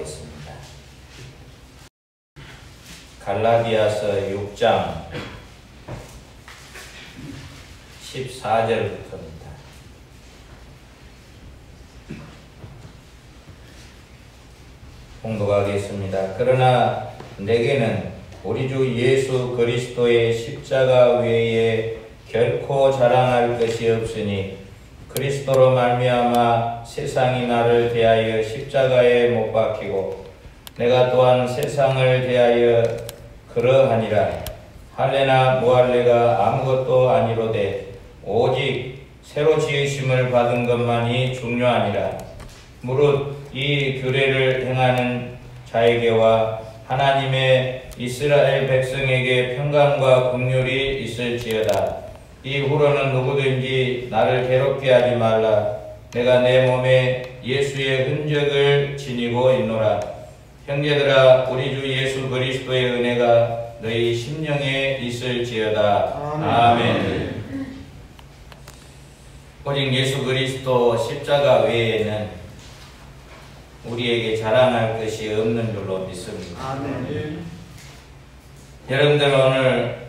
기도하겠습니다. 갈라디아서 6장 14절부터입니다. 봉독하겠습니다. 그러나 내게는 우리 주 예수 그리스도의 십자가 외에 결코 자랑할 것이 없으니 그리스도로 말미암아 세상이 나를 대하여 십자가에 못 박히고 내가 또한 세상을 대하여 그러하니라. 할례나 무할례가 아무것도 아니로되 오직 새로 지으심을 받은 것만이 중요하니라. 무릇 이 규례를 행하는 자에게와 하나님의 이스라엘 백성에게 평강과 긍휼이 있을지어다. 이후로는 누구든지 나를 괴롭게 하지 말라. 내가 내 몸에 예수의 흔적을 지니고 있노라. 형제들아, 우리 주 예수 그리스도의 은혜가 너희 심령에 있을지어다. 아멘. 오직 예수 그리스도 십자가 외에는 우리에게 자랑할 것이 없는 줄로 믿습니다. 아멘. 여러분들, 오늘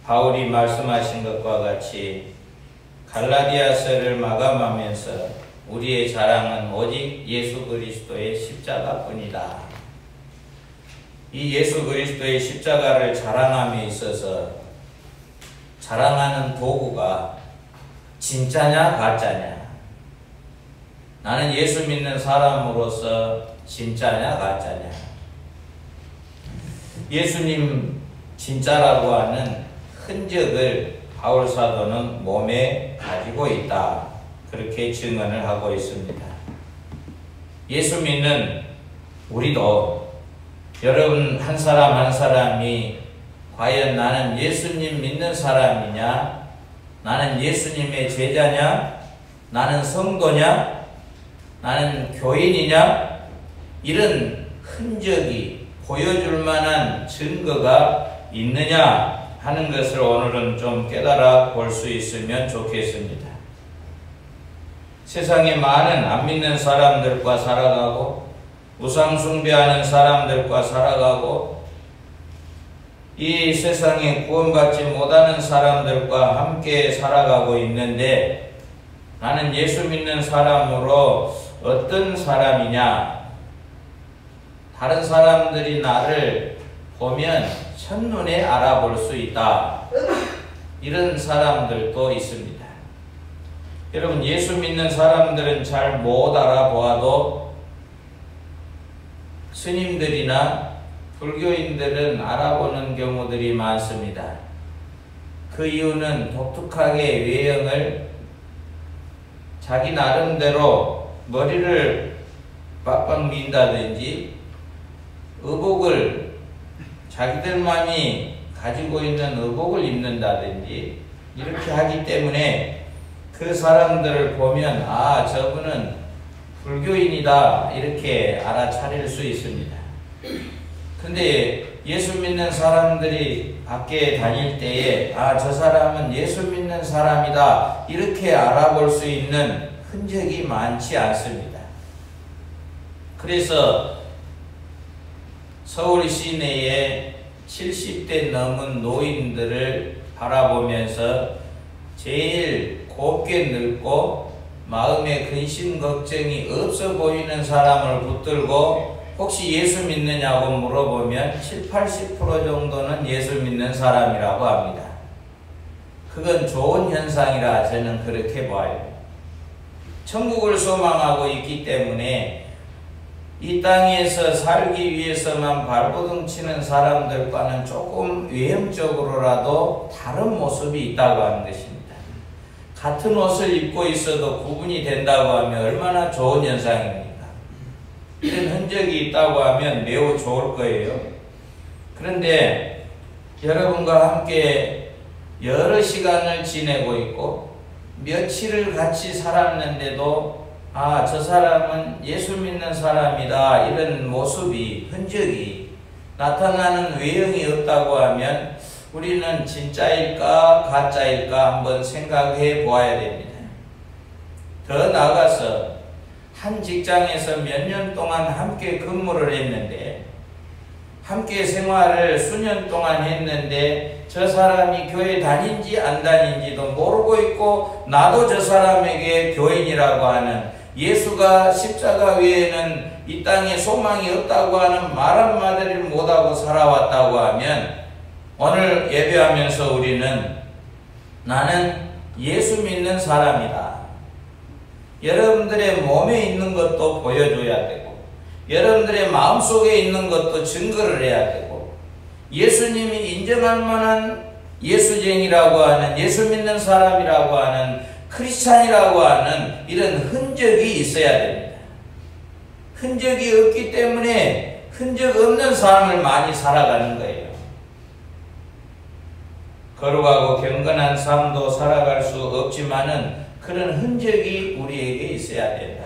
바울이 말씀하신 것과 같이 갈라디아서를 마감하면서 우리의 자랑은 오직 예수 그리스도의 십자가뿐이다. 이 예수 그리스도의 십자가를 자랑함에 있어서 자랑하는 도구가 진짜냐 가짜냐, 나는 예수 믿는 사람으로서 진짜냐 가짜냐, 예수님 진짜라고 하는 흔적을 바울 사도는 몸에 가지고 있다, 그렇게 증언을 하고 있습니다. 예수 믿는 우리도, 여러분 한 사람 한 사람이 과연 나는 예수님 믿는 사람이냐, 나는 예수님의 제자냐, 나는 성도냐, 나는 교인이냐, 이런 흔적이 보여줄 만한 증거가 있느냐 하는 것을 오늘은 좀 깨달아 볼 수 있으면 좋겠습니다. 세상에 많은 안 믿는 사람들과 살아가고 우상 숭배하는 사람들과 살아가고 이 세상에 구원받지 못하는 사람들과 함께 살아가고 있는데, 나는 예수 믿는 사람으로 어떤 사람이냐, 다른 사람들이 나를 보면 첫눈에 알아볼 수 있다, 이런 사람들도 있습니다. 여러분, 예수 믿는 사람들은 잘 못 알아보아도 스님들이나 불교인들은 알아보는 경우들이 많습니다. 그 이유는 독특하게 외형을 자기 나름대로 머리를 빡빡 민다든지 의복을 자기들만이 가지고 있는 의복을 입는다든지 이렇게 하기 때문에 그 사람들을 보면 아, 저분은 불교인이다, 이렇게 알아차릴 수 있습니다. 근데 예수 믿는 사람들이 밖에 다닐 때에 아, 저 사람은 예수 믿는 사람이다, 이렇게 알아볼 수 있는 흔적이 많지 않습니다. 그래서 서울 시내에 70대 넘은 노인들을 바라보면서 제일 곱게 늙고 마음에 근심 걱정이 없어 보이는 사람을 붙들고 혹시 예수 믿느냐고 물어보면 70, 80% 정도는 예수 믿는 사람이라고 합니다. 그건 좋은 현상이라 저는 그렇게 봐요. 천국을 소망하고 있기 때문에 이 땅에서 살기 위해서만 발버둥 치는 사람들과는 조금 외형적으로라도 다른 모습이 있다고 하는 것입니다. 같은 옷을 입고 있어도 구분이 된다고 하면 얼마나 좋은 현상입니까? 이런 흔적이 있다고 하면 매우 좋을 거예요. 그런데 여러분과 함께 여러 시간을 지내고 있고 며칠을 같이 살았는데도 아, 저 사람은 예수 믿는 사람이다, 이런 모습이, 흔적이 나타나는 외형이 없다고 하면 우리는 진짜일까 가짜일까 한번 생각해 보아야 됩니다. 더 나아가서 한 직장에서 몇 년 동안 함께 근무를 했는데, 함께 생활을 수년 동안 했는데 저 사람이 교회 다닌지 안 다닌지도 모르고 있고, 나도 저 사람에게 교인이라고 하는, 예수가 십자가 외에는 이 땅에 소망이 없다고 하는 말 한마디를 못하고 살아왔다고 하면, 오늘 예배하면서 우리는 나는 예수 믿는 사람이다, 여러분들의 몸에 있는 것도 보여줘야 되고, 여러분들의 마음속에 있는 것도 증거를 해야 되고, 예수님이 인정할 만한 예수쟁이라고 하는, 예수 믿는 사람이라고 하는, 크리스찬이라고 하는 이런 흔적이 있어야 됩니다. 흔적이 없기 때문에 흔적 없는 삶을 많이 살아가는 거예요. 거룩하고 경건한 삶도 살아갈 수 없지만은 그런 흔적이 우리에게 있어야 된다.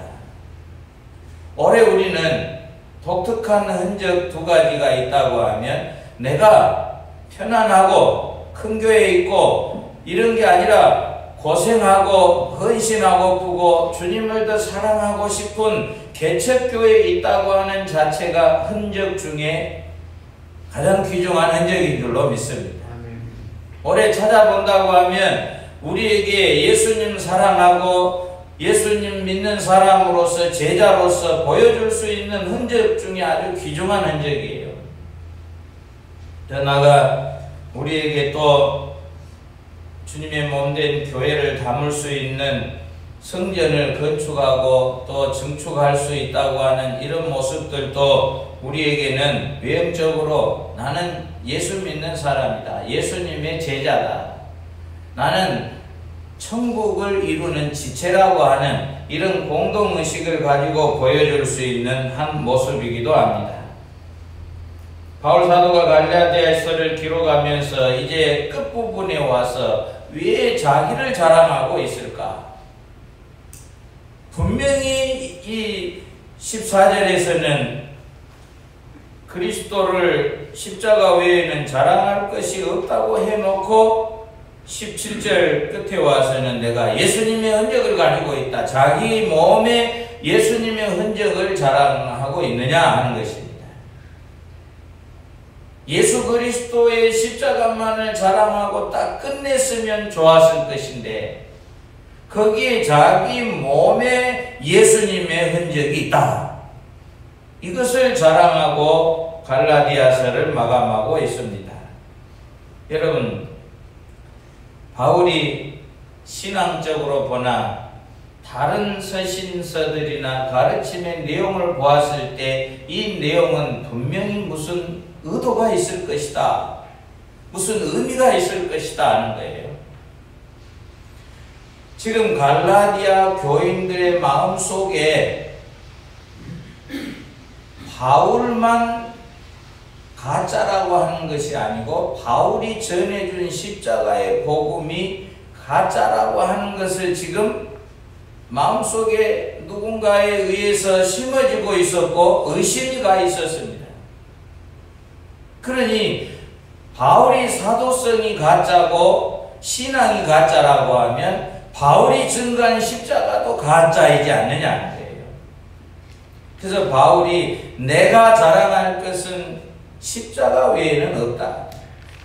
올해 우리는 독특한 흔적 두 가지가 있다고 하면, 내가 편안하고 큰 교회에 있고 이런 게 아니라 고생하고 헌신하고 부고 주님을 더 사랑하고 싶은 개척교회에 있다고 하는 자체가 흔적 중에 가장 귀중한 흔적인 줄로 믿습니다. 올해 찾아본다고 하면 우리에게 예수님 사랑하고 예수님 믿는 사람으로서, 제자로서 보여줄 수 있는 흔적 중에 아주 귀중한 흔적이에요. 더 나아가 우리에게 또 주님의 몸된 교회를 담을 수 있는 성전을 건축하고 또 증축할 수 있다고 하는 이런 모습들도 우리에게는 외형적으로 나는 예수 믿는 사람이다, 예수님의 제자다, 나는 천국을 이루는 지체라고 하는 이런 공동의식을 가지고 보여줄 수 있는 한 모습이기도 합니다. 바울 사도가 갈라디아서를 기록하면서 이제 끝부분에 와서 왜 자기를 자랑하고 있을까? 분명히 이 14절에서는 그리스도를 십자가 외에는 자랑할 것이 없다고 해놓고 17절 끝에 와서는 내가 예수님의 흔적을 가지고 있다, 자기 몸에 예수님의 흔적을 자랑하고 있느냐 하는 것입니다. 예수 그리스도의 십자가만을 자랑하고 딱 끝냈으면 좋았을 것인데, 거기에 자기 몸에 예수님의 흔적이 있다, 이것을 자랑하고 갈라디아서를 마감하고 있습니다. 여러분, 바울이 신앙적으로 보나 다른 서신서들이나 가르침의 내용을 보았을 때 이 내용은 분명히 무슨 의도가 있을 것이다, 무슨 의미가 있을 것이다 하는 거예요. 지금 갈라디아 교인들의 마음속에 바울만 가짜라고 하는 것이 아니고, 바울이 전해준 십자가의 복음이 가짜라고 하는 것을 지금 마음속에 누군가에 의해서 심어지고 있었고 의심이 가 있었습니다. 그러니 바울이 사도성이 가짜고 신앙이 가짜라고 하면 바울이 증거한 십자가도 가짜이지 않느냐는 거예요. 그래서 바울이 내가 자랑할 것은 십자가 외에는 없다,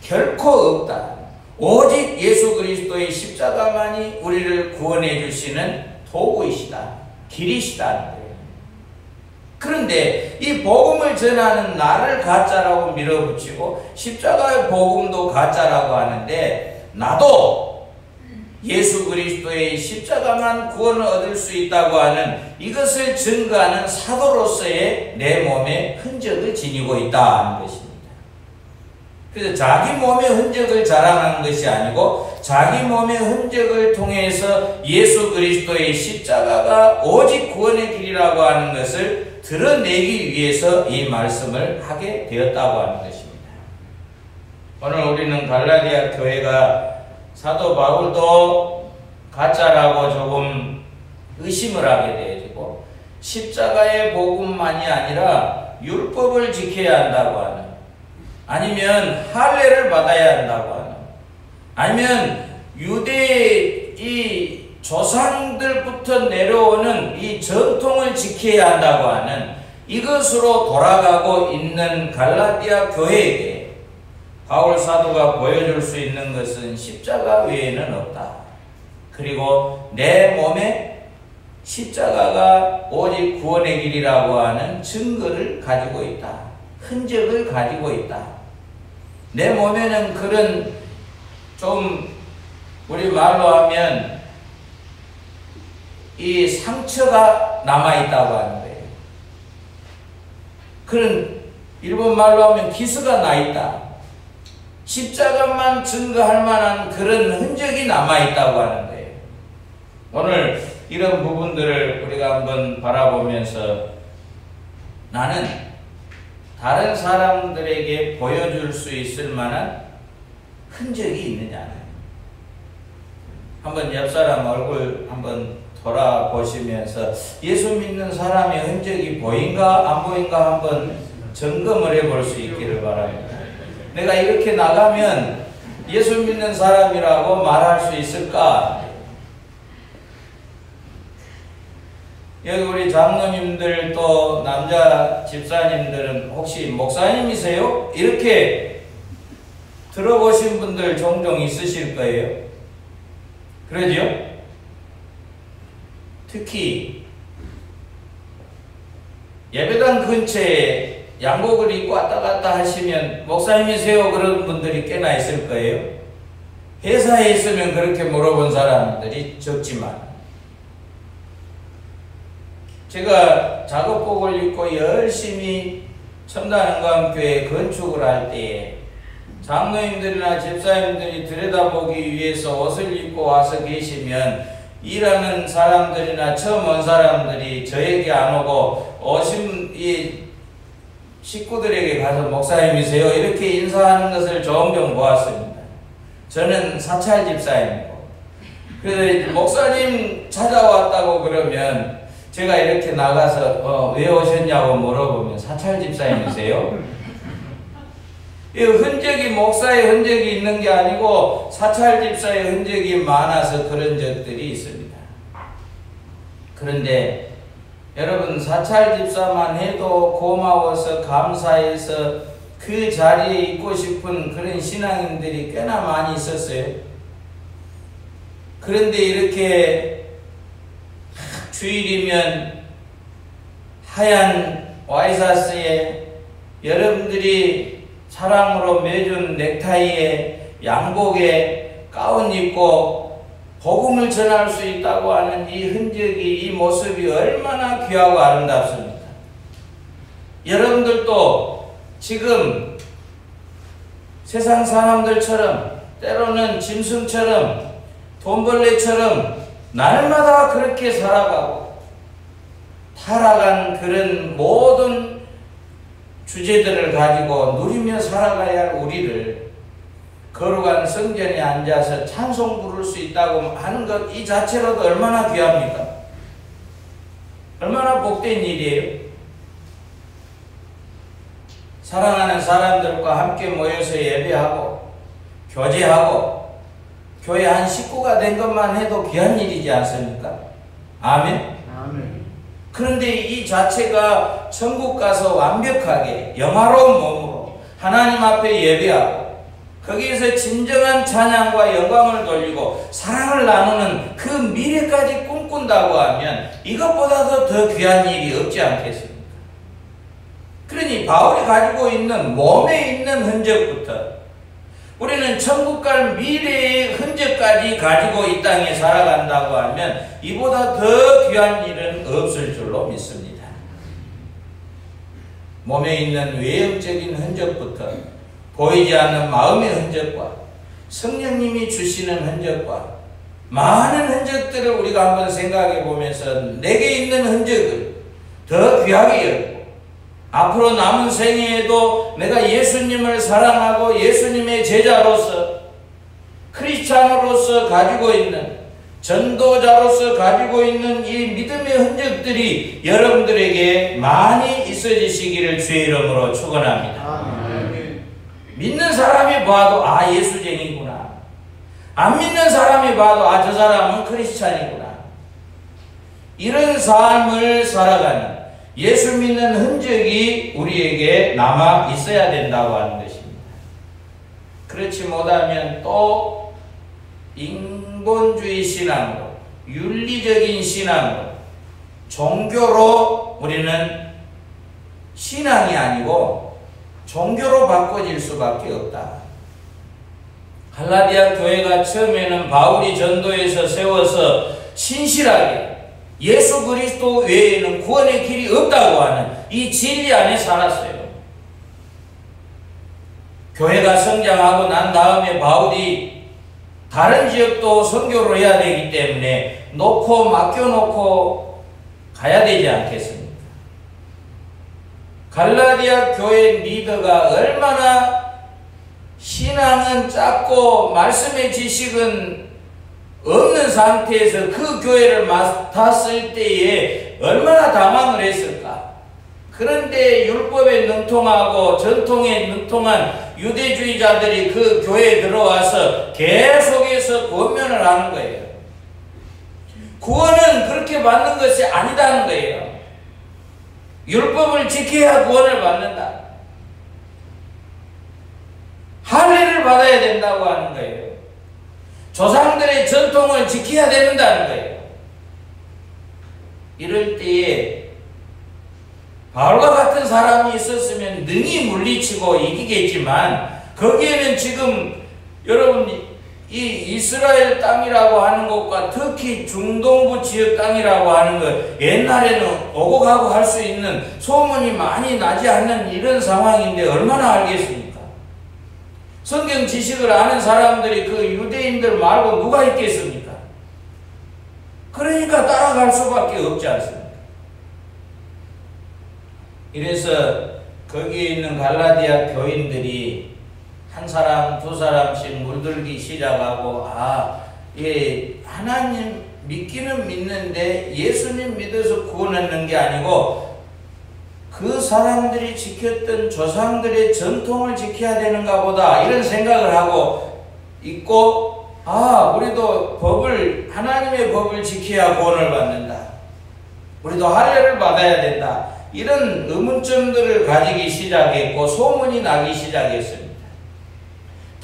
결코 없다, 오직 예수 그리스도의 십자가만이 우리를 구원해 주시는 도구이시다, 길이시다는 거예요. 그런데 이 복음을 전하는 나를 가짜라고 밀어붙이고 십자가의 복음도 가짜라고 하는데, 나도 예수 그리스도의 십자가만 구원을 얻을 수 있다고 하는 이것을 증거하는 사도로서의 내 몸에 흔적을 지니고 있다는 것입니다. 그래서 자기 몸의 흔적을 자랑하는 것이 아니고 자기 몸의 흔적을 통해서 예수 그리스도의 십자가가 오직 구원의 길이라고 하는 것을 드러내기 위해서 이 말씀을 하게 되었다고 하는 것입니다. 오늘 우리는 갈라디아 교회가 사도 바울도 가짜라고 조금 의심을 하게 되어지고, 십자가의 복음만이 아니라 율법을 지켜야 한다고 하는, 아니면 할례를 받아야 한다고 하는, 아니면 유대 이 조상들부터 내려오는 이 전통을 지켜야 한다고 하는 이것으로 돌아가고 있는 갈라디아 교회에게 바울 사도가 보여줄 수 있는 것은 십자가 외에는 없다. 그리고 내 몸에 십자가가 오직 구원의 길이라고 하는 증거를 가지고 있다. 흔적을 가지고 있다. 내 몸에는 그런 좀 우리 말로 하면 이 상처가 남아있다고 하는 거예요. 그런 일본 말로 하면 기스가 나있다. 십자가만 증거할 만한 그런 흔적이 남아있다고 하는 거예요. 오늘 이런 부분들을 우리가 한번 바라보면서 나는 다른 사람들에게 보여줄 수 있을 만한 흔적이 있느냐. 한번 옆 사람 얼굴 한번 돌아보시면서 예수 믿는 사람의 흔적이 보인가 안 보인가 한번 점검을 해볼 수 있기를 바랍니다. 내가 이렇게 나가면 예수 믿는 사람이라고 말할 수 있을까? 여기 우리 장로님들 또 남자 집사님들은 혹시 목사님이세요? 이렇게 들어보신 분들 종종 있으실 거예요. 그러죠? 특히 예배당 근처에 양복을 입고 왔다 갔다 하시면 목사님이세요? 그런 분들이 꽤나 있을 거예요. 회사에 있으면 그렇게 물어본 사람들이 적지만 제가 작업복을 입고 열심히 첨단은광교회 건축을 할 때에 장로님들이나 집사님들이 들여다보기 위해서 옷을 입고 와서 계시면 일하는 사람들이나 처음 온 사람들이 저에게 안 오고 오신 이 식구들에게 가서 목사님이세요? 이렇게 인사하는 것을 종종 보았습니다. 저는 사찰 집사님이고 그래서 목사님 찾아왔다고 그러면 제가 이렇게 나가서 왜 오셨냐고 물어보면 사찰 집사님이세요? 이 흔적이 목사의 흔적이 있는 게 아니고 사찰 집사의 흔적이 많아서 그런 적들이 있습니다. 그런데 여러분 사찰 집사만 해도 고마워서 감사해서 그 자리에 있고 싶은 그런 신앙인들이 꽤나 많이 있었어요. 그런데 이렇게 주일이면 하얀 와이셔츠에 여러분들이 사랑으로 매준 넥타이에 양복에 가운 입고 복음을 전할 수 있다고 하는 이 흔적이 이 모습이 얼마나 귀하고 아름답습니까? 여러분들도 지금 세상 사람들처럼 때로는 짐승처럼 돈벌레처럼 날마다 그렇게 살아가고 타락한 그런 모든 주제들을 가지고 누리며 살아가야 할 우리를 거룩한 성전에 앉아서 찬송 부를 수 있다고 하는 것 이 자체로도 얼마나 귀합니까? 얼마나 복된 일이에요? 사랑하는 사람들과 함께 모여서 예배하고 교제하고 교회 한 식구가 된 것만 해도 귀한 일이지 않습니까? 아멘? 아멘. 그런데 이 자체가 천국 가서 완벽하게 영화로운 몸으로 하나님 앞에 예배하고 거기에서 진정한 찬양과 영광을 돌리고 사랑을 나누는 그 미래까지 꿈꾼다고 하면 이것보다도 더 귀한 일이 없지 않겠습니까? 그러니 바울이 가지고 있는 몸에 있는 흔적부터 우리는 천국 갈 미래의 흔적까지 가지고 이 땅에 살아간다고 하면 이보다 더 귀한 일은 없을 줄로 믿습니다. 몸에 있는 외형적인 흔적부터 보이지 않는 마음의 흔적과 성령님이 주시는 흔적과 많은 흔적들을 우리가 한번 생각해 보면서 내게 있는 흔적을 더 귀하게 여기고 앞으로 남은 생애에도 내가 예수님을 사랑하고 예수님의 제자로서 크리스찬으로서 가지고 있는 전도자로서 가지고 있는 이 믿음의 흔적들이 여러분들에게 많이 있어지시기를 주의 이름으로 축원합니다. 아멘. 믿는 사람이 봐도 아 예수쟁이구나. 안 믿는 사람이 봐도 아, 저 사람은 크리스찬이구나. 이런 삶을 살아가는 예수 믿는 흔적이 우리에게 남아 있어야 된다고 하는 것입니다. 그렇지 못하면 또 인본주의 신앙으로, 윤리적인 신앙으로, 종교로 우리는 신앙이 아니고 종교로 바꿔질 수밖에 없다. 갈라디아 교회가 처음에는 바울이 전도해서 세워서 신실하게 예수 그리스도 외에는 구원의 길이 없다고 하는 이 진리 안에 살았어요. 교회가 성장하고 난 다음에 바울이 다른 지역도 선교를 해야 되기 때문에 맡겨놓고 가야 되지 않겠습니까? 갈라디아 교회 리더가 얼마나 신앙은 작고 말씀의 지식은 없는 상태에서 그 교회를 맡았을 때에 얼마나 당황을 했을까? 그런데 율법에 능통하고 전통에 능통한 유대주의자들이 그 교회에 들어와서 계속해서 권면을 하는 거예요. 구원은 그렇게 받는 것이 아니다는 거예요. 율법을 지켜야 구원을 받는다. 할례를 받아야 된다고 하는 거예요. 조상들의 전통을 지켜야 된다는 거예요. 이럴 때에 바울과 같은 사람이 있었으면 능히 물리치고 이기겠지만 거기에는 지금 여러분 이 이스라엘 땅이라고 하는 것과 특히 중동부 지역 땅이라고 하는 것 옛날에는 오고 가고 할 수 있는 소문이 많이 나지 않는 이런 상황인데 얼마나 알겠습니까? 성경 지식을 아는 사람들이 그 유대인들 말고 누가 있겠습니까? 그러니까 따라갈 수밖에 없지 않습니까? 이래서 거기에 있는 갈라디아 교인들이 한 사람 두 사람씩 물들기 시작하고 하나님 믿기는 믿는데 예수님 믿어서 구원하는 게 아니고 그 사람들이 지켰던 조상들의 전통을 지켜야 되는가 보다 이런 생각을 하고 있고 우리도 하나님의 법을 지켜야 구원을 받는다. 우리도 할례를 받아야 된다. 이런 의문점들을 가지기 시작했고 소문이 나기 시작했습니다.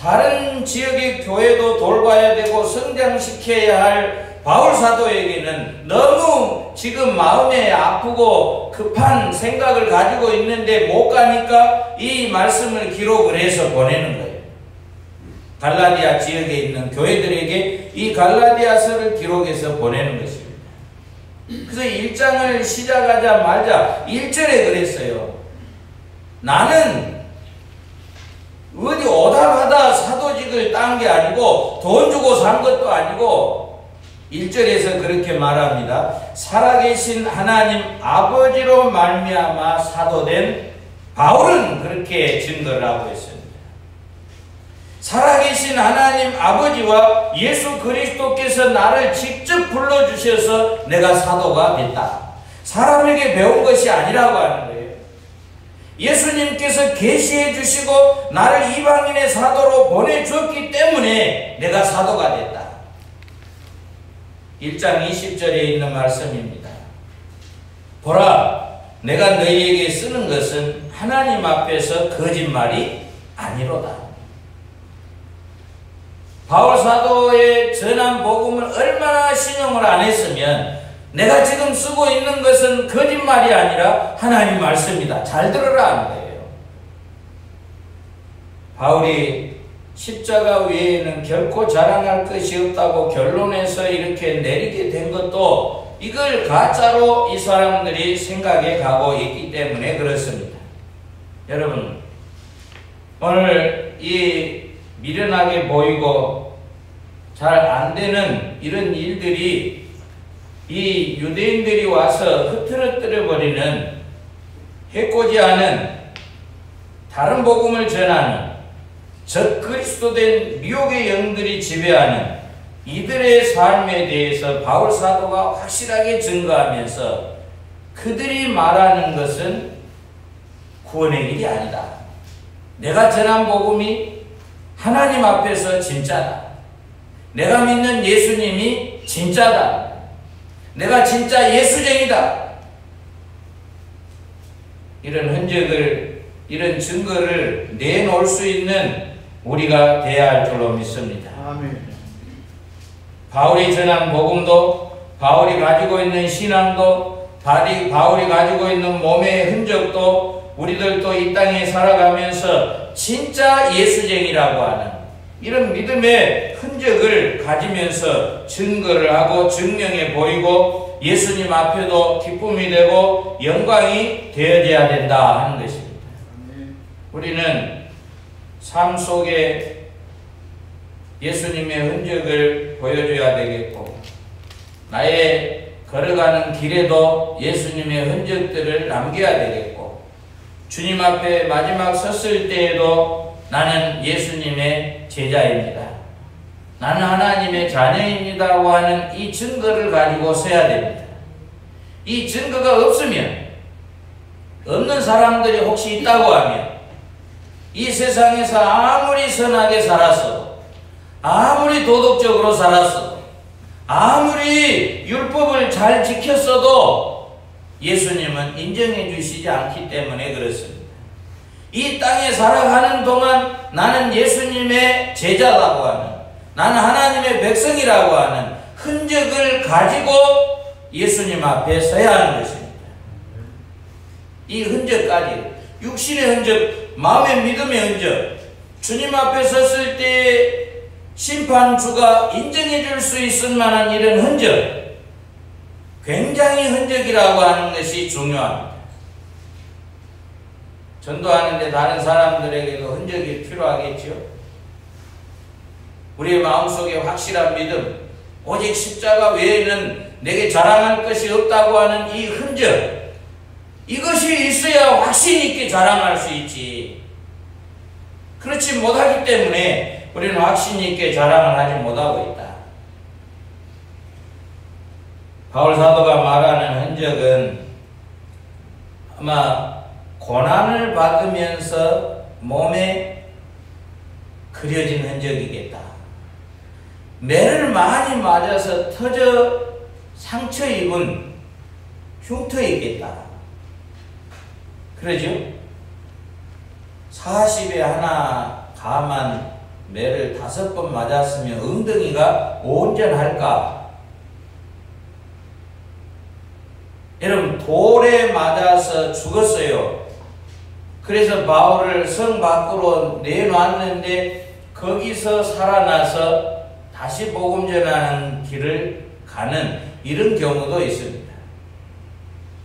다른 지역의 교회도 돌봐야 되고 성장시켜야 할 바울 사도에게는 너무 지금 마음에 아프고 급한 생각을 가지고 있는데 못 가니까 이 말씀을 기록을 해서 보내는 거예요. 갈라디아 지역에 있는 교회들에게 이 갈라디아서를 기록해서 보내는 것입니다. 그래서 1장을 시작하자마자 1절에 그랬어요. 나는 어디 오다 가다 사도직을 딴 게 아니고 돈 주고 산 것도 아니고 1절에서 그렇게 말합니다. 살아계신 하나님 아버지로 말미암아 사도된 바울은 그렇게 증거를 하고 있습니다. 살아계신 하나님 아버지와 예수 그리스도께서 나를 직접 불러주셔서 내가 사도가 됐다. 사람에게 배운 것이 아니라고 하는 거예요. 예수님께서 계시해 주시고 나를 이방인의 사도로 보내주었기 때문에 내가 사도가 됐다. 1장 20절에 있는 말씀입니다. 보라, 내가 너희에게 쓰는 것은 하나님 앞에서 거짓말이 아니로다. 바울 사도의 전한 복음을 얼마나 신용을 안 했으면 내가 지금 쓰고 있는 것은 거짓말이 아니라 하나님 말씀이다. 잘 들으라 하는 거예요. 바울이 십자가 외에는 결코 자랑할 것이 없다고 결론에서 이렇게 내리게 된 것도 이걸 가짜로 이 사람들이 생각해 가고 있기 때문에 그렇습니다. 여러분, 오늘 이 미련하게 보이고 잘 안 되는 이런 일들이 이 유대인들이 와서 흐트러뜨려 버리는 해코지 않은 다른 복음을 전하는 적 그리스도된 미혹의 영들이 지배하는 이들의 삶에 대해서 바울 사도가 확실하게 증거하면서 그들이 말하는 것은 구원의 길이 아니다. 내가 전한 복음이 하나님 앞에서 진짜다. 내가 믿는 예수님이 진짜다. 내가 진짜 예수쟁이다. 이런 흔적을, 이런 증거를 내놓을 수 있는 우리가 되어야 할 줄로 믿습니다. 아멘. 바울이 전한 복음도, 바울이 가지고 있는 신앙도, 바울이 가지고 있는 몸의 흔적도 우리들도 이 땅에 살아가면서 진짜 예수쟁이라고 하는 이런 믿음의 흔적을 가지면서 증거를 하고 증명해 보이고 예수님 앞에도 기쁨이 되고 영광이 되어져야 된다 하는 것입니다. 우리는 삶 속에 예수님의 흔적을 보여줘야 되겠고, 나의 걸어가는 길에도 예수님의 흔적들을 남겨야 되겠고, 주님 앞에 마지막 섰을 때에도 나는 예수님의 제자입니다, 나는 하나님의 자녀입니다고 하는 이 증거를 가지고 서야 됩니다. 이 증거가 없으면, 없는 사람들이 혹시 있다고 하면 이 세상에서 아무리 선하게 살았어도, 아무리 도덕적으로 살았어도, 아무리 율법을 잘 지켰어도 예수님은 인정해 주시지 않기 때문에 그렇습니다. 이 땅에 살아가는 동안 나는 예수님의 제자라고 하는, 나는 하나님의 백성이라고 하는 흔적을 가지고 예수님 앞에 서야 하는 것입니다. 이 흔적까지, 육신의 흔적, 마음의 믿음의 흔적, 주님 앞에 섰을 때 심판주가 인정해 줄 수 있을 만한 이런 흔적, 굉장히 흔적이라고 하는 것이 중요합니다. 전도하는데 다른 사람들에게도 흔적이 필요하겠죠. 우리의 마음속에 확실한 믿음, 오직 십자가 외에는 내게 자랑할 것이 없다고 하는 이 흔적, 이것이 있어야 확신 있게 자랑할 수 있지. 그렇지 못하기 때문에 우리는 확신 있게 자랑을 하지 못하고 있다. 바울 사도가 말하는 흔적은 아마 고난을 받으면서 몸에 그려진 흔적이겠다. 매를 많이 맞아서 터져 상처 입은 흉터 있겠다. 그러죠? 40에 하나 감한 매를 5번 맞았으면 엉덩이가 온전할까? 여러분, 돌에 맞아서 죽었어요. 그래서 바울을 성 밖으로 내놨는데 거기서 살아나서 다시 복음 전하는 길을 가는 이런 경우도 있습니다.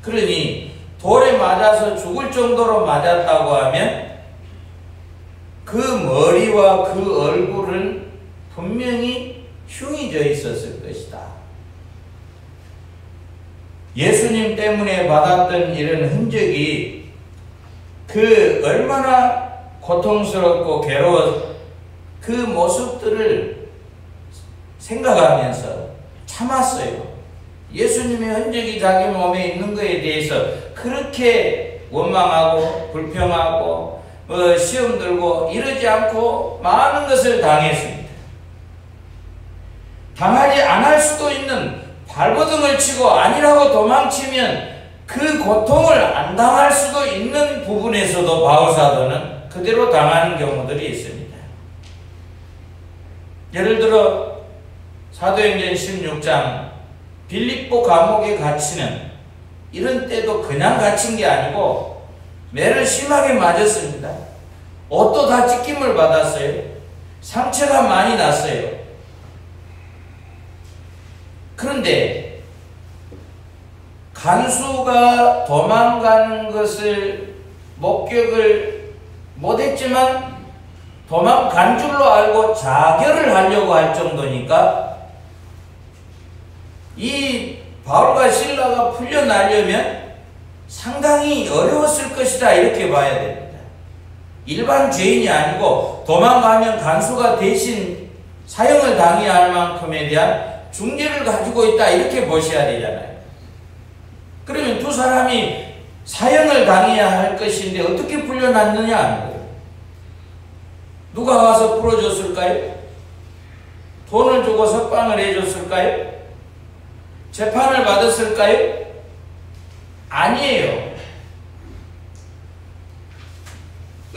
그러니 돌에 맞아서 죽을 정도로 맞았다고 하면 그 머리와 그 얼굴은 분명히 흉이 져 있었을 것이다. 예수님 때문에 받았던 이런 흔적이 그 얼마나 고통스럽고 괴로워 그 모습들을 생각하면서 참았어요. 예수님의 흔적이 자기 몸에 있는 것에 대해서 그렇게 원망하고 불평하고 시험 들고 이러지 않고 많은 것을 당했습니다. 당하지 않을 수도 있는 발버둥을 치고 아니라고 도망치면 그 고통을 안 당할 수도 있는 부분에서도 바울사도는 그대로 당하는 경우들이 있습니다. 예를 들어 사도행전 16장 빌립보 감옥에 갇히는 이런 때도 그냥 갇힌 게 아니고 매를 심하게 맞았습니다. 옷도 다 찢김을 받았어요. 상처가 많이 났어요. 그런데 간수가 도망가는 것을 목격을 못했지만 도망간 줄로 알고 자결을 하려고 할 정도니까 이 바울과 실라가 풀려나려면 상당히 어려웠을 것이다 이렇게 봐야 됩니다. 일반 죄인이 아니고 도망가면 간수가 대신 사형을 당해야 할 만큼에 대한 중죄를 가지고 있다 이렇게 보셔야 되잖아요. 그러면 두 사람이 사형을 당해야 할 것인데 어떻게 풀려났느냐 하는 거예요. 누가 와서 풀어줬을까요? 돈을 주고 석방을 해줬을까요? 재판을 받았을까요? 아니에요.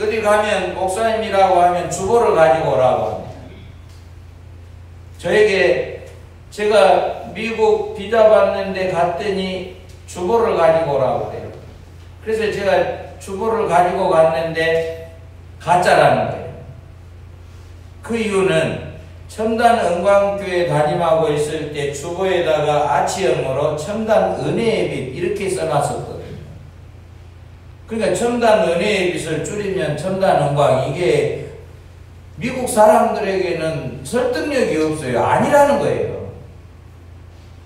어디 가면 목사님이라고 하면 주보를 가지고 오라고 합니다. 저에게 제가 미국 비자 받는데 갔더니 주보를 가지고 오라고 그래요. 그래서 제가 주보를 가지고 갔는데 가짜라는 거예요. 그 이유는 첨단 은광교회 담임하고 있을 때 주보에다가 아치형으로 첨단 은혜의 빛 이렇게 써놨었거든요. 그러니까 첨단 은혜의 빛을 줄이면 첨단 은광, 이게 미국 사람들에게는 설득력이 없어요. 아니라는 거예요.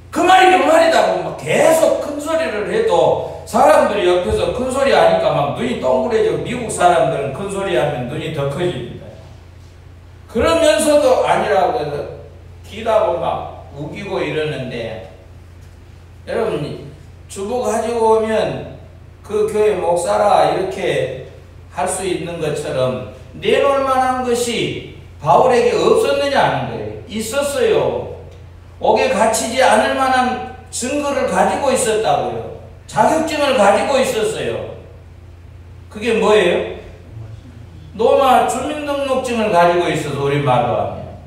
그 말이 그 말이다고 막 계속 큰 소리를 해도 사람들이 옆에서 큰 소리 하니까 막 눈이 동그래져. 미국 사람들은 큰 소리 하면 눈이 더 커집니다. 그러면서도 아니라고 해서 기다고 막 우기고 이러는데, 여러분 주보 가지고 오면 그 교회 목사라 이렇게 할 수 있는 것처럼 내놓을 만한 것이 바울에게 없었느냐 하는 거예요. 있었어요. 옥에 갇히지 않을 만한 증거를 가지고 있었다고요. 자격증을 가지고 있었어요. 그게 뭐예요? 로마 주민등록증을 가지고 있어서, 우리말로 하면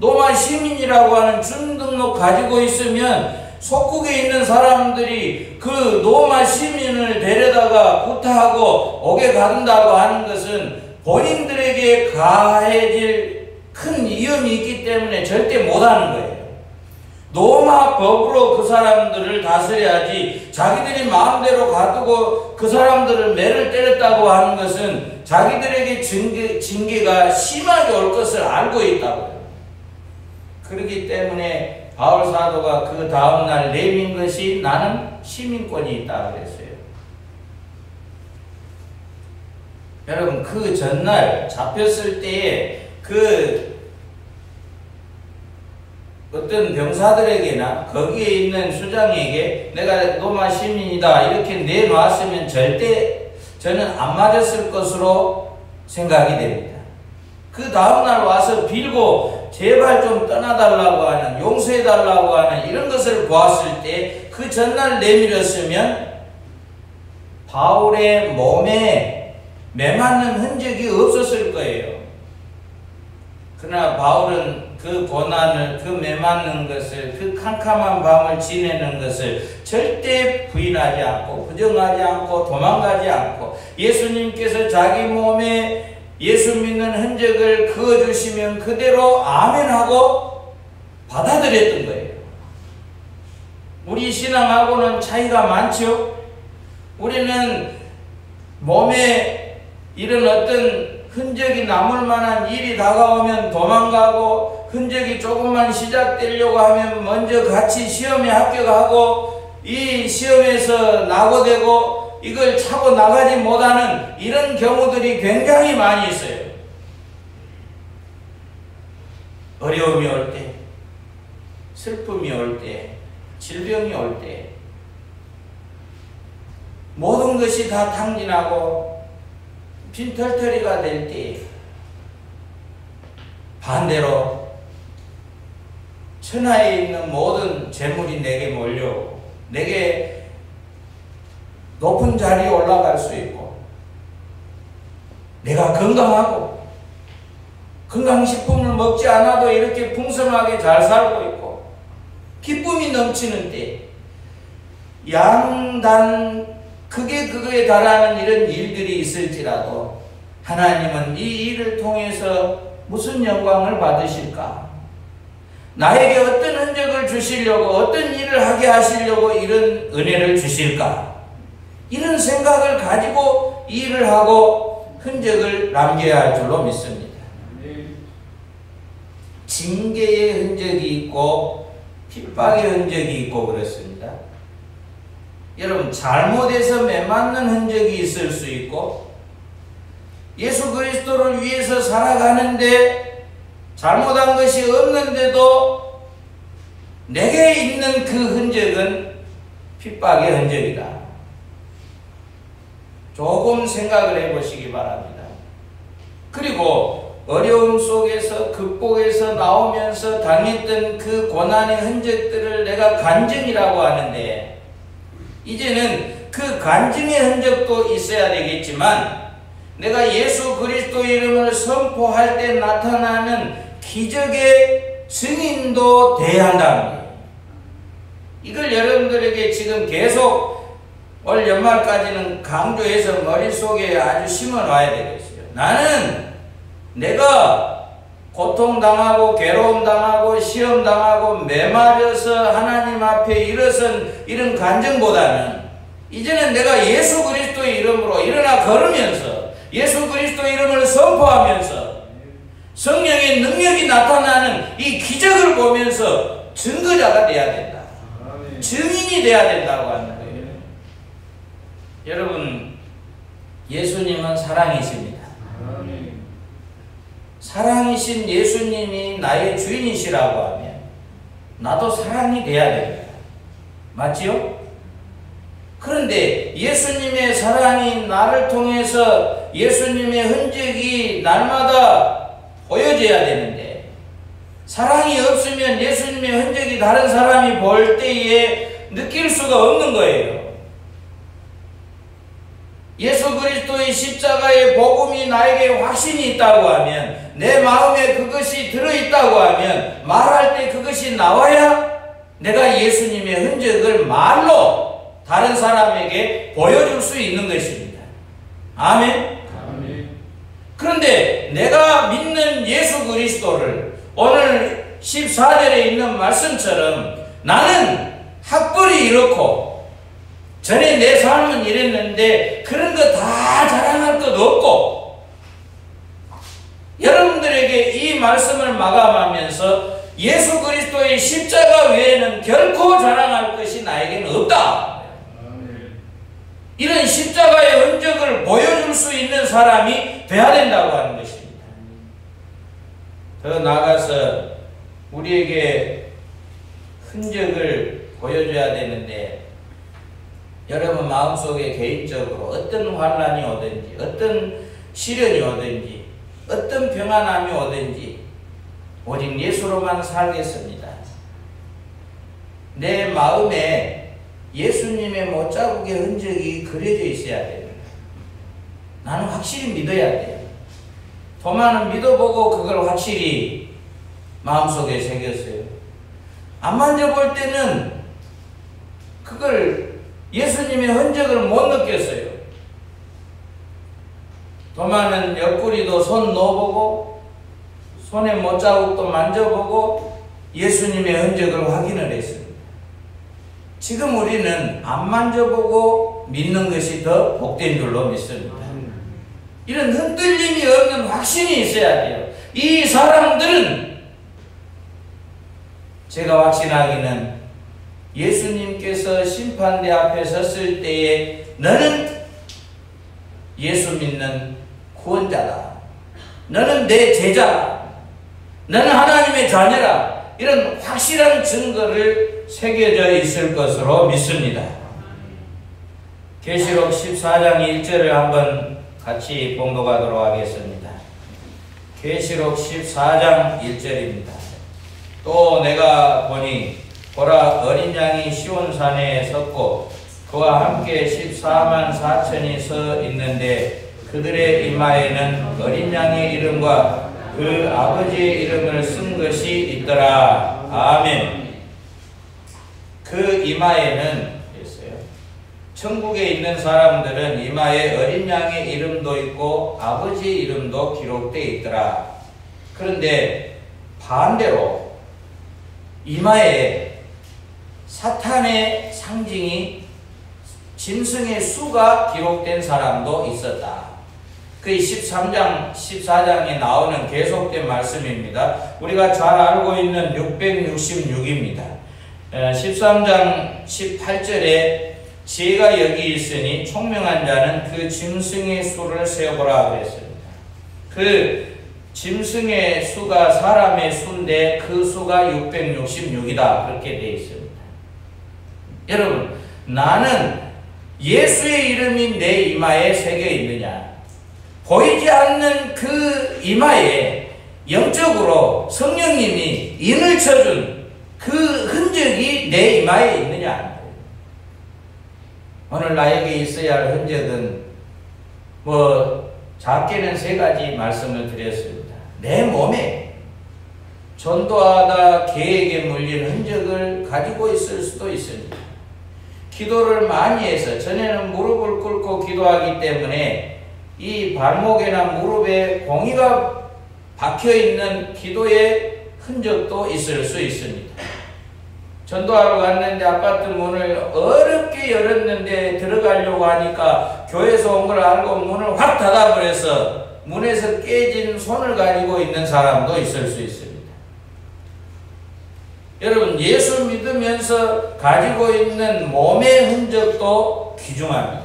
로마 시민이라고 하는 주민등록 가지고 있으면 속국에 있는 사람들이 그 로마 시민을 데려다가 구타하고 옥에 가둔다고 하는 것은 본인들에게 가해질 큰 위험이 있기 때문에 절대 못하는 거예요. 로마 법으로 그 사람들을 다스려야지, 자기들이 마음대로 가두고 그 사람들을 매를 때렸다고 하는 것은 자기들에게 징계가 심하게 올 것을 알고 있다고요. 그렇기 때문에 바울 사도가 그 다음날 내민 것이 나는 시민권이 있다 그랬어요. 여러분 그 전날 잡혔을 때에 그 어떤 병사들에게나 거기에 있는 수장에게 내가 로마 시민이다 이렇게 내놓았으면 절대 저는 안 맞았을 것으로 생각이 됩니다. 그 다음날 와서 빌고 제발 좀 떠나달라고 하는, 용서해달라고 하는 이런 것을 보았을 때 그 전날 내밀었으면 바울의 몸에 매맞는 흔적이 없었을 거예요. 그러나 바울은 그 고난을, 그 매맞는 것을, 그 캄캄한 밤을 지내는 것을 절대 부인하지 않고 부정하지 않고 도망가지 않고, 예수님께서 자기 몸에 예수 믿는 흔적을 그어주시면 그대로 아멘하고 받아들였던 거예요. 우리 신앙하고는 차이가 많죠. 우리는 몸에 이런 어떤 흔적이 남을 만한 일이 다가오면 도망가고, 흔적이 조금만 시작되려고 하면 먼저 같이 시험에 합격하고 이 시험에서 낙오되고 이걸 차고 나가지 못하는 이런 경우들이 굉장히 많이 있어요. 어려움이 올 때, 슬픔이 올 때, 질병이 올 때, 모든 것이 다 탕진하고 빈털터리가 될 때, 반대로 천하에 있는 모든 재물이 내게 몰려오고 내게 높은 자리에 올라갈 수 있고, 내가 건강하고 건강식품을 먹지 않아도 이렇게 풍성하게 잘 살고 있고 기쁨이 넘치는 때, 양단 그거에 달하는 이런 일들이 있을지라도 하나님은 이 일을 통해서 무슨 영광을 받으실까? 나에게 어떤 흔적을 주시려고, 어떤 일을 하게 하시려고 이런 은혜를 주실까? 이런 생각을 가지고 일을 하고 흔적을 남겨야 할 줄로 믿습니다. 징계의 흔적이 있고 핍박의 흔적이 있고 그렇습니다. 여러분 잘못해서 매맞는 흔적이 있을 수 있고, 예수 그리스도를 위해서 살아가는데 잘못한 것이 없는데도 내게 있는 그 흔적은 핍박의 흔적이다. 조금 생각을 해보시기 바랍니다. 그리고 어려움 속에서 극복해서 나오면서 당했던 그 고난의 흔적들을 내가 간증이라고 하는데, 이제는 그 간증의 흔적도 있어야 되겠지만 내가 예수 그리스도 이름을 선포할 때 나타나는 기적의 증인도 돼야 한다는 거예요. 이걸 여러분들에게 지금 계속 올 연말까지는 강조해서 머릿속에 아주 심어놔야 되겠어요. 나는 내가 고통당하고 괴로움당하고 시험당하고 매맞아서 하나님 앞에 일어선 이런 간증보다는 이제는 내가 예수 그리스도의 이름으로 일어나 걸으면서 예수 그리스도의 이름을 선포하면서 성령의 능력이 나타나는 이 기적을 보면서 증거자가 돼야 된다. 증인이 돼야 된다고 하는 거예요. 여러분, 예수님은 사랑이십니다. 사랑이신 예수님이 나의 주인이시라고 하면 나도 사랑이 돼야 됩니다. 맞지요? 그런데 예수님의 사랑이 나를 통해서 예수님의 흔적이 날마다 보여져야 되는데, 사랑이 없으면 예수님의 흔적이 다른 사람이 볼 때에 느낄 수가 없는 거예요. 예수 그리스도의 십자가의 복음이 나에게 확신이 있다고 하면, 내 마음에 그것이 들어있다고 하면 말할 때 그것이 나와야 내가 예수님의 흔적을 말로 다른 사람에게 보여줄 수 있는 것입니다. 아멘? 아멘. 그런데 내가 믿는 예수 그리스도를 오늘 14절에 있는 말씀처럼 나는 학벌이 이렇고 전에 내 삶은 이랬는데 그런 거 다 자랑할 것 없고, 여러분들에게 이 말씀을 마감하면서 예수 그리스도의 십자가 외에는 결코 자랑할 것이 나에게는 없다. 이런 십자가의 흔적을 보여줄 수 있는 사람이 돼야 된다고 하는 것입니다. 더 나아가서 우리에게 흔적을 보여줘야 되는데, 여러분 마음속에 개인적으로 어떤 환난이 오든지 어떤 시련이 오든지 어떤 평안함이 오든지 오직 예수로만 살겠습니다. 내 마음에 예수님의 못자국의 흔적이 그려져 있어야 됩니다. 나는 확실히 믿어야 돼요. 도마는 믿어보고 그걸 확실히 마음속에 새겼어요. 안 만져볼 때는 그걸 예수님의 흔적을 못 느꼈어요. 도마는 옆구리도 손 넣어보고 손의 못자국도 만져보고 예수님의 흔적을 확인을 했습니다. 지금 우리는 안 만져보고 믿는 것이 더 복된 줄로 믿습니다. 이런 흔들림이 없는 확신이 있어야 돼요. 이 사람들은 제가 확신하기는 예수님께서 심판대 앞에 섰을 때에 너는 예수 믿는 구원자다, 너는 내 제자다, 너는 하나님의 자녀라, 이런 확실한 증거를 새겨져 있을 것으로 믿습니다. 계시록 14장 1절을 한번 같이 봉독하도록 하겠습니다. 계시록 14장 1절입니다. 또 내가 보니 보라, 어린 양이 시온산에 섰고 그와 함께 14만 4천이 서 있는데 그들의 이마에는 어린 양의 이름과 그 아버지의 이름을 쓴 것이 있더라. 아멘. 그 이마에는 있어요. 천국에 있는 사람들은 이마에 어린 양의 이름도 있고 아버지의 이름도 기록되어 있더라. 그런데 반대로 이마에 사탄의 상징이 짐승의 수가 기록된 사람도 있었다. 그 13장, 14장에 나오는 계속된 말씀입니다. 우리가 잘 알고 있는 666입니다. 13장 18절에 지혜가 여기 있으니 총명한 자는 그 짐승의 수를 세어보라 그랬습니다. 그 짐승의 수가 사람의 수인데 그 수가 666이다. 그렇게 되어 있습니다. 여러분, 나는 예수의 이름이 내 이마에 새겨 있느냐? 보이지 않는 그 이마에 영적으로 성령님이 인을 쳐준 그 흔적이 내 이마에 있느냐. 오늘 나에게 있어야 할 흔적은 작게는 3가지 말씀을 드렸습니다. 내 몸에 전도하다 계획에 물린 흔적을 가지고 있을 수도 있습니다. 기도를 많이 해서 전에는 무릎을 꿇고 기도하기 때문에 이 발목이나 무릎에 공이가 박혀있는 기도의 흔적도 있을 수 있습니다. 전도하러 갔는데 아파트 문을 어렵게 열었는데 들어가려고 하니까 교회에서 온 걸 알고 문을 확 닫아버려서 문에서 깨진 손을 가지고 있는 사람도 있을 수 있습니다. 여러분, 예수 믿으면서 가지고 있는 몸의 흔적도 귀중합니다.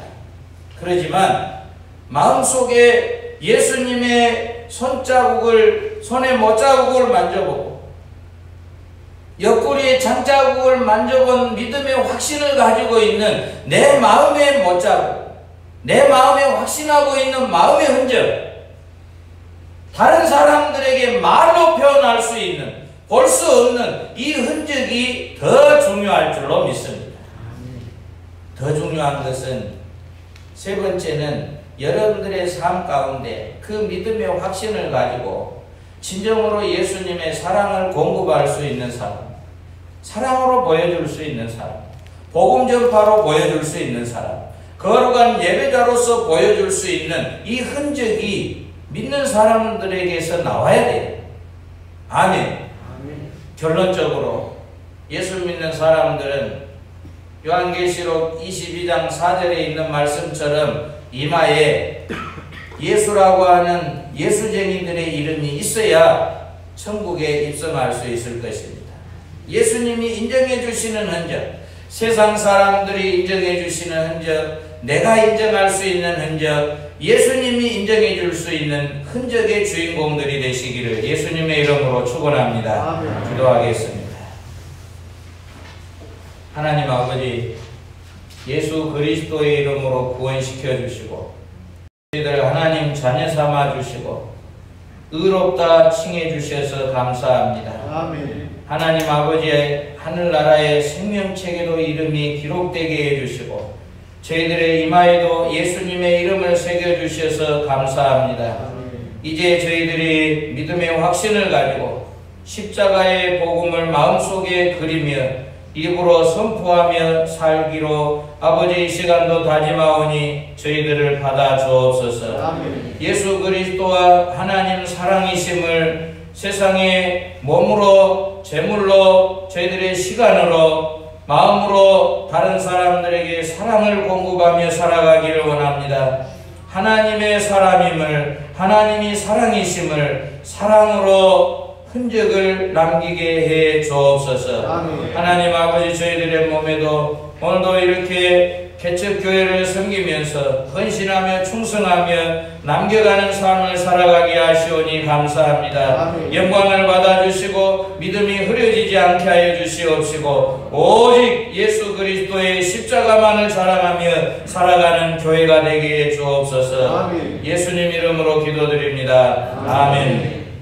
그렇지만 마음속에 예수님의 손의 못자국을 만져보고 옆구리의 장자국을 만져본 믿음의 확신을 가지고 있는 내 마음의 못자국, 내 마음에 확신하고 있는 마음의 흔적, 다른 사람들에게 말로 표현할 수 있는, 볼 수 없는 이 흔적이 더 중요할 줄로 믿습니다. 더 중요한 것은 3번째는 여러분들의 삶 가운데 그 믿음의 확신을 가지고 진정으로 예수님의 사랑을 공급할 수 있는 사람, 사랑으로 보여줄 수 있는 사람, 복음 전파로 보여줄 수 있는 사람, 거룩한 예배자로서 보여줄 수 있는 이 흔적이 믿는 사람들에게서 나와야 돼요. 아멘. 결론적으로 예수 믿는 사람들은 요한계시록 22장 4절에 있는 말씀처럼 이마에 예수라고 하는 예수쟁이들의 이름이 있어야 천국에 입성할 수 있을 것입니다. 예수님이 인정해 주시는 흔적, 세상 사람들이 인정해 주시는 흔적, 내가 인정할 수 있는 흔적, 예수님이 인정해 줄 수 있는 흔적의 주인공들이 되시기를 예수님의 이름으로 축원합니다. 아멘. 기도하겠습니다. 하나님 아버지, 예수 그리스도의 이름으로 구원시켜 주시고 저희들 하나님 자녀 삼아 주시고 의롭다 칭해 주셔서 감사합니다. 아멘. 하나님 아버지의 하늘나라의 생명책에도 이름이 기록되게 해주시고 저희들의 이마에도 예수님의 이름을 새겨주셔서 감사합니다. 아멘. 이제 저희들이 믿음의 확신을 가지고 십자가의 복음을 마음속에 그리며 입으로 선포하며 살기로 아버지 이 시간도 다짐하오니 저희들을 받아 주옵소서. 아멘. 예수 그리스도와 하나님 사랑이심을 세상의 몸으로, 재물로, 저희들의 시간으로, 마음으로 다른 사람들에게 사랑을 공급하며 살아가기를 원합니다. 하나님의 사람임을, 하나님이 사랑이심을 사랑으로 흔적을 남기게 해 주옵소서. 아멘. 하나님 아버지, 저희들의 몸에도 오늘도 이렇게 개척교회를 섬기면서 헌신하며 충성하며 남겨가는 삶을 살아가게 하시오니 감사합니다. 아멘. 영광을 받아주시고 믿음이 흐려지지 않게 하여 주시옵시고 오직 예수 그리스도의 십자가만을 자랑하며 살아가는 교회가 되게 해 주옵소서. 아멘. 예수님 이름으로 기도드립니다. 아멘. 아멘.